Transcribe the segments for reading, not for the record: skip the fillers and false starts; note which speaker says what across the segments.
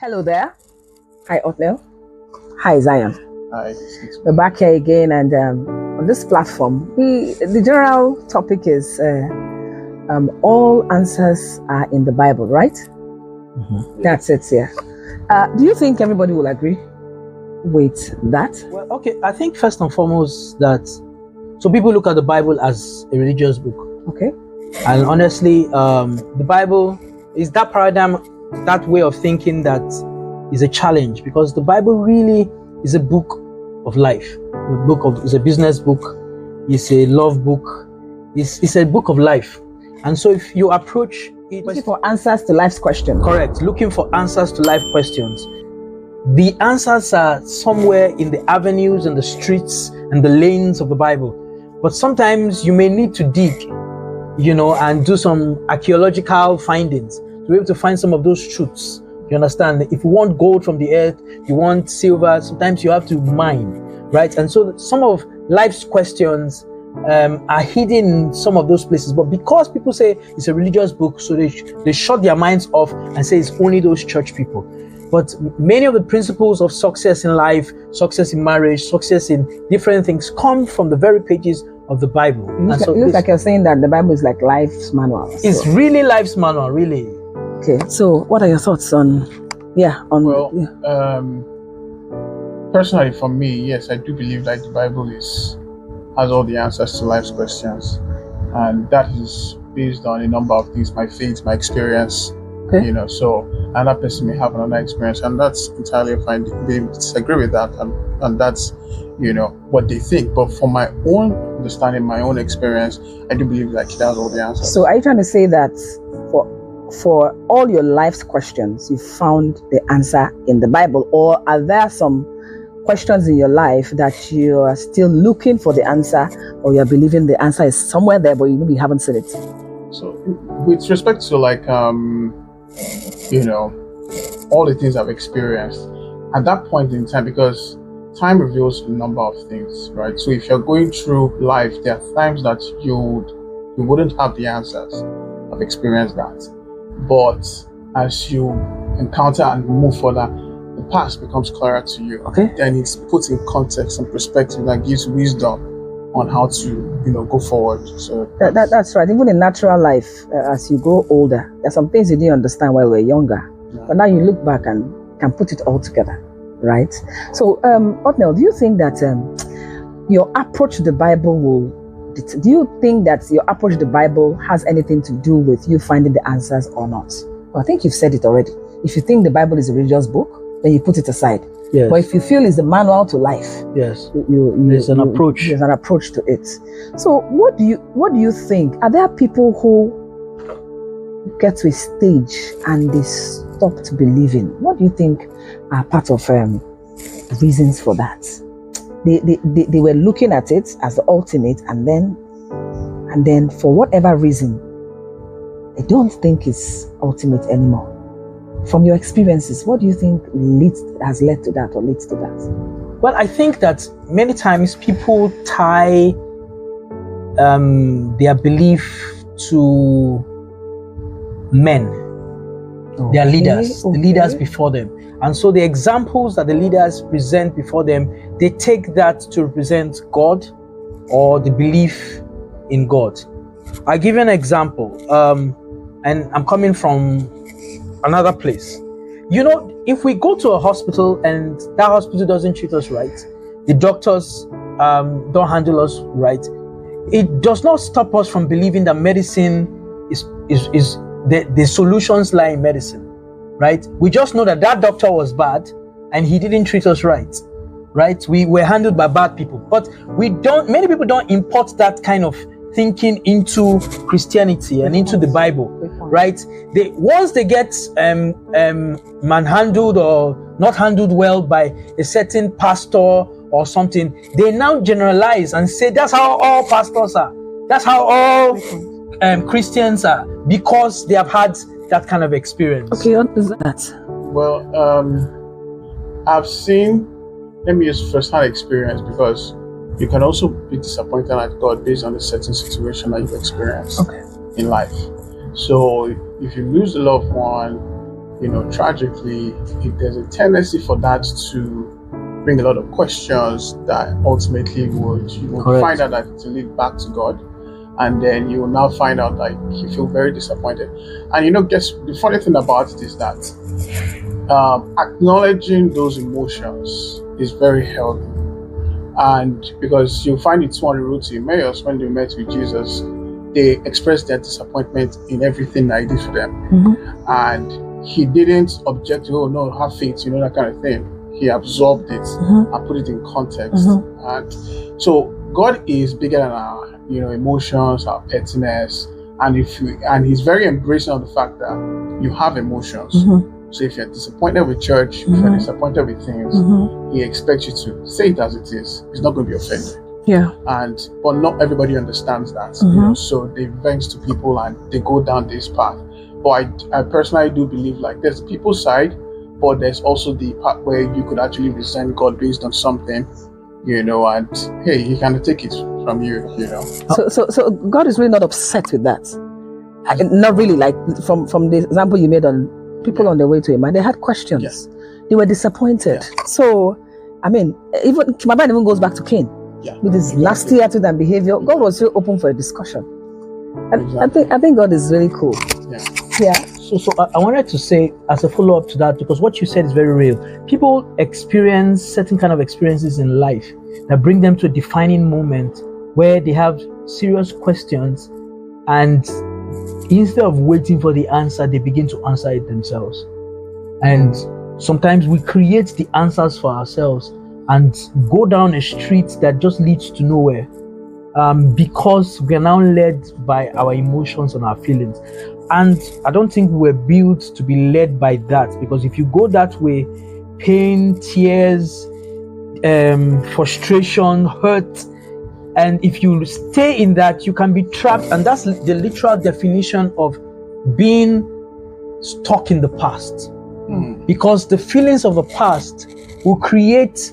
Speaker 1: Hello there. Hi, Othniel. Hi, Zion.
Speaker 2: Hi.
Speaker 1: We're back here again, and on this platform, the general topic is all answers are in the Bible, right?
Speaker 2: Mm-hmm.
Speaker 1: That's it, yeah. Do you think everybody will agree with that?
Speaker 2: Well, okay. I think first and foremost that so people look at the Bible as a religious book.
Speaker 1: Okay.
Speaker 2: And honestly, the Bible is that paradigm, that way of thinking that is a challenge, because the Bible really is a book of life. It's a business book. It's a love book. It's a book of life. And so if you approach it
Speaker 1: Looking for answers to life's questions.
Speaker 2: Correct. Looking for answers to life questions. The answers are somewhere in the avenues and the streets and the lanes of the Bible. But sometimes you may need to dig, and do some archaeological findings to be able to find some of those truths. You understand? If you want gold from the earth, you want silver, sometimes you have to mine, right? And so some of life's questions are hidden in some of those places. But because people say it's a religious book, so they shut their minds off and say it's only those church people. But many of the principles of success in life, success in marriage, success in different things come from the very pages of the Bible.
Speaker 1: It looks like you're saying that the Bible is like life's manual.
Speaker 2: It's really life's manual, really.
Speaker 1: Okay, so what are your thoughts on?
Speaker 3: Personally, for me, yes, I do believe that the Bible has all the answers to life's questions, and that is based on a number of things: my faith, my experience.
Speaker 1: Okay.
Speaker 3: So another person may have another experience, and that's entirely fine. They disagree with that, and that's what they think. But for my own understanding, my own experience, I do believe that it has all the answers.
Speaker 1: So are you trying to say that for all your life's questions, you found the answer in the Bible, or are there some questions in your life that you are still looking for the answer, or you're believing the answer is somewhere there, but you maybe haven't seen it?
Speaker 3: So with respect to all the things I've experienced at that point in time, because time reveals a number of things, right? So if you're going through life, there are times that you wouldn't have the answers. I've experienced that. But as you encounter and move further, the past becomes clearer to you.
Speaker 1: Okay.
Speaker 3: Then it's put in context and perspective that gives wisdom on how to, go forward. So
Speaker 1: that's right. Even in natural life, as you grow older, there's some things you didn't understand while we were younger. Yeah. But now you look back and can put it all together, right? So, Othniel, do you think that your approach to the Bible do you think that your approach to the Bible has anything to do with you finding the answers or not? Well, I think you've said it already. If you think the Bible is a religious book, then you put it aside.
Speaker 2: Yes.
Speaker 1: But if you feel it's the manual to life,
Speaker 2: yes, there's an approach.
Speaker 1: There's an approach to it. So what do you think? Are there people who get to a stage and they stopped believing? What do you think are part of reasons for that? They were looking at it as the ultimate, and then for whatever reason, they don't think it's ultimate anymore. From your experiences, what do you think has led to that or leads to that?
Speaker 2: Well, I think that many times people tie their belief to men, their leaders, the leaders before them. And so the examples that the leaders present before them, they take that to represent God or the belief in God. I'll give you an example, and I'm coming from another place. If we go to a hospital and that hospital doesn't treat us right, the doctors don't handle us right, it does not stop us from believing that medicine is the solutions lie in medicine. Right? We just know that doctor was bad and he didn't treat us right. Right? We were handled by bad people. But many people don't import that kind of thinking into Christianity and into the Bible. Right? Once they get manhandled or not handled well by a certain pastor or something, they now generalize and say that's how all pastors are. That's how all Christians are, because they have had that kind of experience.
Speaker 1: Okay, what is that?
Speaker 3: Well, I've seen, let me use first-hand experience, because you can also be disappointed at God based on a certain situation that you've experienced in life. So if you lose a loved one, tragically, there's a tendency for that to bring a lot of questions that ultimately would find out that to lead back to God, and then you will now find out like you feel very disappointed. And guess the funny thing about it is that acknowledging those emotions is very healthy, and because you find it's one of the root to Emmaus when they met with Jesus, they expressed their disappointment in everything that he did for them, and he didn't object to, oh no, have faith, that kind of thing. He absorbed it and put it in context. And so God is bigger than our emotions, our pettiness, and he's very embracing of the fact that you have emotions. So if you're disappointed with church, if you're disappointed with things, he expects you to say it as it is. He's not going to be offended.
Speaker 1: Yeah.
Speaker 3: But not everybody understands that. So they vent to people and they go down this path. But I personally do believe like there's the people's side, but there's also the part where you could actually resent God based on something, and hey, he can take it from you,
Speaker 1: So God is really not upset with that. Not really, like from the example you made on people on their way to him, and they had questions.
Speaker 3: Yes.
Speaker 1: They were disappointed.
Speaker 3: Yeah.
Speaker 1: So, I mean, even my mind even goes back to Cain.
Speaker 3: Yeah.
Speaker 1: With his nasty attitude and behavior, God was still open for a discussion. And
Speaker 3: Exactly.
Speaker 1: I think God is really cool. Yeah.
Speaker 2: So I wanted to say as a follow-up to that, because what you said is very real. People experience certain kind of experiences in life that bring them to a defining moment where they have serious questions, and instead of waiting for the answer, they begin to answer it themselves. And sometimes we create the answers for ourselves and go down a street that just leads to nowhere, because we are now led by our emotions and our feelings. And I don't think we're built to be led by that, because if you go that way, pain, tears, frustration, hurt, and if you stay in that, you can be trapped. And that's the literal definition of being stuck in the past. Because the feelings of the past will create,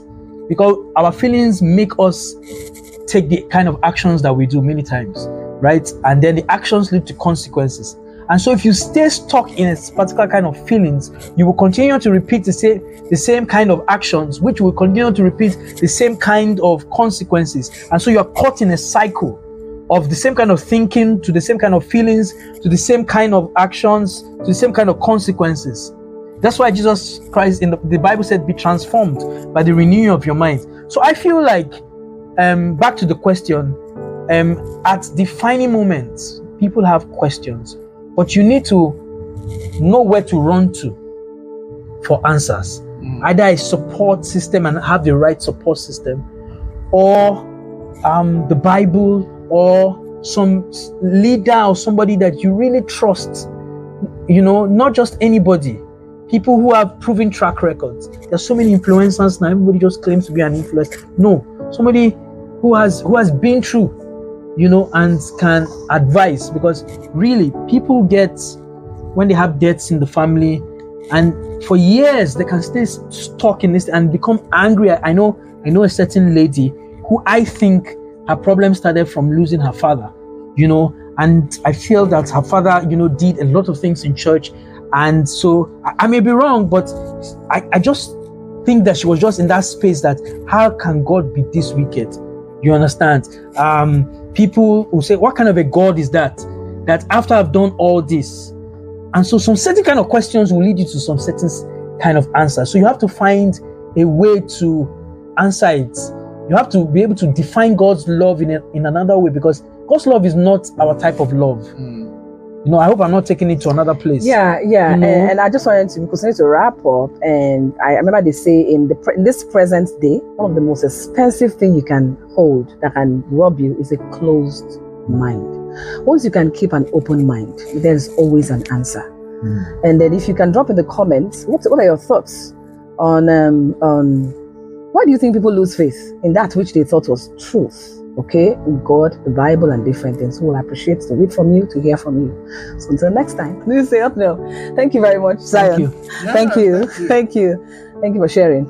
Speaker 2: because our feelings make us take the kind of actions that we do many times, right? And then the actions lead to consequences. And so if you stay stuck in a particular kind of feelings, you will continue to repeat the same kind of actions, which will continue to repeat the same kind of consequences. And so you are caught in a cycle of the same kind of thinking, to the same kind of feelings, to the same kind of actions, to the same kind of consequences. That's why Jesus Christ in the Bible said, be transformed by the renewing of your mind. So I feel like, back to the question, at defining moments, people have questions. But you need to know where to run to for answers. Either a support system and have the right support system, or the Bible, or some leader or somebody that you really trust. Not just anybody. People who have proven track records. There's so many influencers now. Everybody just claims to be an influencer. No, somebody who has been through, and can advise, because really people get, when they have deaths in the family, and for years they can stay stuck in this and become angry. I know a certain lady who I think her problem started from losing her father, and I feel that her father, did a lot of things in church. And so I may be wrong, but I just think that she was just in that space that, how can God be this wicked? You understand? People will say, what kind of a God is that? That after I've done all this. And so some certain kind of questions will lead you to some certain kind of answer. So you have to find a way to answer it. You have to be able to define God's love in another way, because God's love is not our type of love. I hope I'm not taking it to another place.
Speaker 1: Yeah. And I just wanted to, because I need to wrap up. And I remember they say in this present day, one of the most expensive thing you can hold that can rob you is a closed mind. Once you can keep an open mind, there's always an answer. And then if you can drop in the comments, what are your thoughts on why do you think people lose faith in that which they thought was truth? Okay, God, the Bible, and different things. We'll appreciate to read from you, to hear from you. So until next time, please say up now. Thank you very much, Zion.
Speaker 2: Thank you.
Speaker 1: Thank you for sharing.